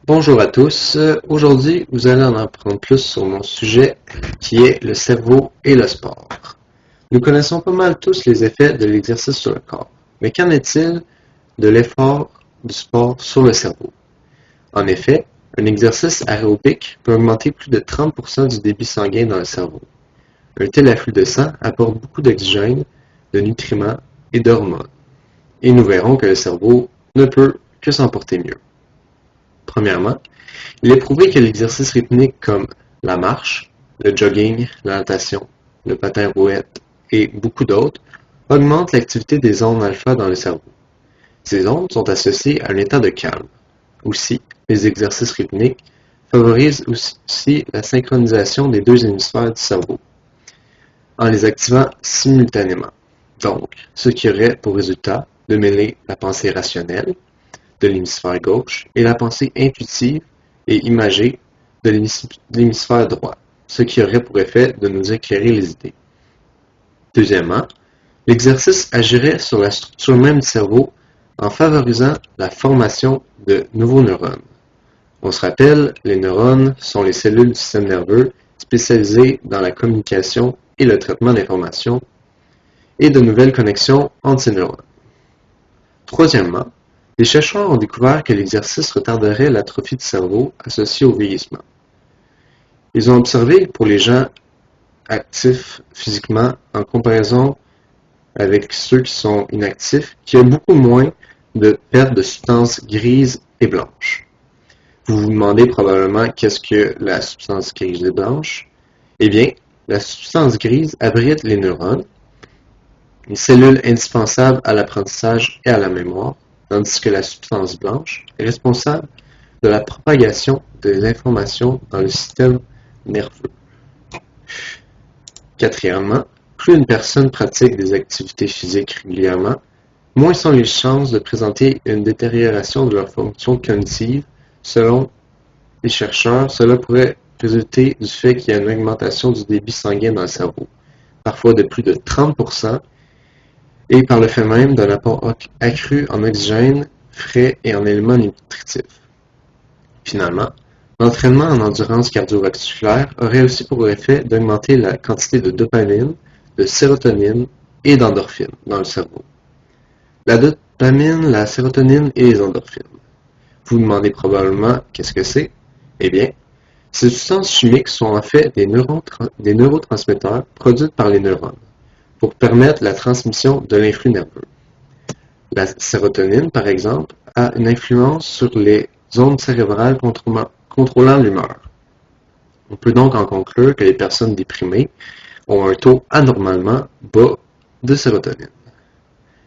Bonjour à tous. Aujourd'hui, vous allez en apprendre plus sur mon sujet qui est le cerveau et le sport. Nous connaissons pas mal tous les effets de l'exercice sur le corps, mais qu'en est-il de l'effort du sport sur le cerveau? En effet, un exercice aérobique peut augmenter plus de 30% du débit sanguin dans le cerveau. Un tel afflux de sang apporte beaucoup d'oxygène, de nutriments et d'hormones. Et nous verrons que le cerveau ne peut que s'en porter mieux. Premièrement, il est prouvé que l'exercice rythmique comme la marche, le jogging, la natation, le patin rouette et beaucoup d'autres augmente l'activité des ondes alpha dans le cerveau. Ces ondes sont associées à un état de calme. Aussi, les exercices rythmiques favorisent aussi la synchronisation des deux hémisphères du cerveau en les activant simultanément. Donc, ce qui aurait pour résultat de mêler la pensée rationnelle de l'hémisphère gauche et la pensée intuitive et imagée de l'hémisphère droit, ce qui aurait pour effet de nous éclairer les idées. Deuxièmement, l'exercice agirait sur la structure même du cerveau en favorisant la formation de nouveaux neurones. On se rappelle, les neurones sont les cellules du système nerveux spécialisées dans la communication et le traitement d'informations et de nouvelles connexions entre ces neurones. Troisièmement, les chercheurs ont découvert que l'exercice retarderait l'atrophie du cerveau associée au vieillissement. Ils ont observé pour les gens actifs physiquement en comparaison avec ceux qui sont inactifs qu'il y a beaucoup moins de perte de substances grises et blanches. Vous vous demandez probablement qu'est-ce que la substance grise et blanche? Eh bien, la substance grise abrite les neurones, les cellules indispensables à l'apprentissage et à la mémoire, tandis que la substance blanche est responsable de la propagation de l'information dans le système nerveux. Quatrièmement, plus une personne pratique des activités physiques régulièrement, moins sont les chances de présenter une détérioration de leur fonction cognitive. Selon les chercheurs, cela pourrait résulter du fait qu'il y a une augmentation du débit sanguin dans le cerveau, parfois de plus de 30%, et par le fait même d'un apport accru en oxygène, frais et en éléments nutritifs. Finalement, l'entraînement en endurance cardiovasculaire aurait aussi pour effet d'augmenter la quantité de dopamine, de sérotonine et d'endorphine dans le cerveau. La dopamine, la sérotonine et les endorphines. Vous vous demandez probablement qu'est-ce que c'est? Eh bien, ces substances chimiques sont en fait des neurotransmetteurs produits par les neurones pour permettre la transmission de l'influx nerveux. La sérotonine, par exemple, a une influence sur les zones cérébrales contrôlant l'humeur. On peut donc en conclure que les personnes déprimées ont un taux anormalement bas de sérotonine.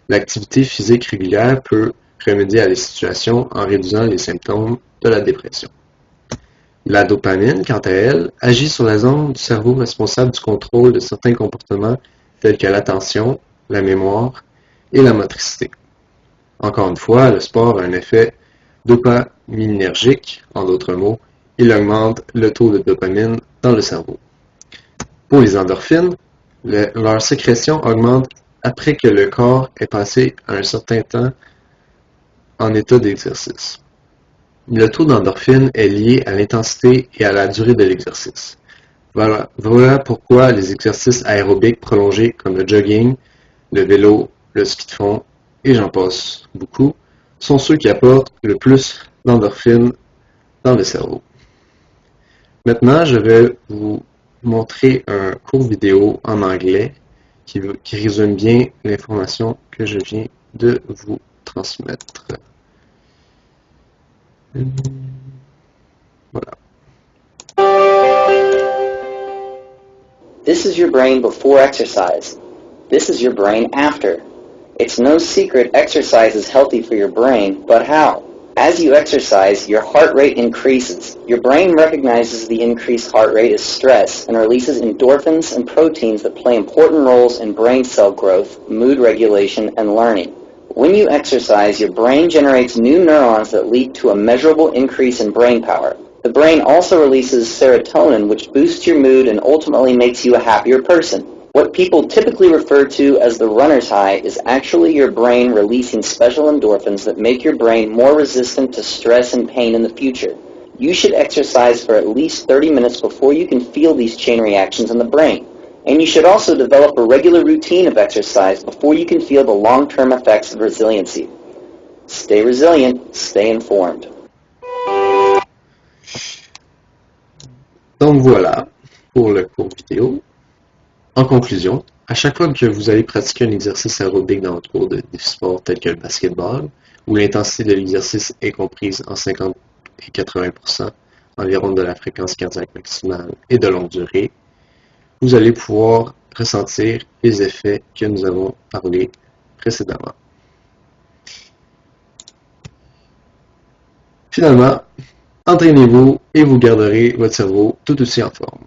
L'activité physique régulière peut remédier à les situations en réduisant les symptômes de la dépression. La dopamine, quant à elle, agit sur la zone du cerveau responsable du contrôle de certains comportements tels que l'attention, la mémoire et la motricité. Encore une fois, le sport a un effet dopaminergique, en d'autres mots, il augmente le taux de dopamine dans le cerveau. Pour les endorphines, leur sécrétion augmente après que le corps ait passé un certain temps en état d'exercice. Le taux d'endorphine est lié à l'intensité et à la durée de l'exercice. Voilà pourquoi les exercices aérobiques prolongés comme le jogging, le vélo, le ski de fond et j'en passe beaucoup, sont ceux qui apportent le plus d'endorphine dans le cerveau. Maintenant, je vais vous montrer un court vidéo en anglais qui résume bien l'information que je viens de vous transmettre. Voilà. This is your brain before exercise. This is your brain after. It's no secret exercise is healthy for your brain, but how? As you exercise, your heart rate increases. Your brain recognizes the increased heart rate as stress and releases endorphins and proteins that play important roles in brain cell growth, mood regulation, and learning. When you exercise, your brain generates new neurons that lead to a measurable increase in brain power. The brain also releases serotonin, which boosts your mood and ultimately makes you a happier person. What people typically refer to as the runner's high is actually your brain releasing special endorphins that make your brain more resistant to stress and pain in the future. You should exercise for at least 30 minutes before you can feel these chain reactions in the brain. And you should also develop a regular routine of exercise before you can feel the long-term effects of resiliency. Stay resilient, stay informed. Donc voilà pour le cours vidéo. En conclusion, à chaque fois que vous allez pratiquer un exercice aérobique dans votre cours de sport tel que le basketball, où l'intensité de l'exercice est comprise en 50 et 80% environ de la fréquence cardiaque maximale et de longue durée, vous allez pouvoir ressentir les effets que nous avons parlé précédemment. Finalement, entraînez-vous et vous garderez votre cerveau tout aussi en forme.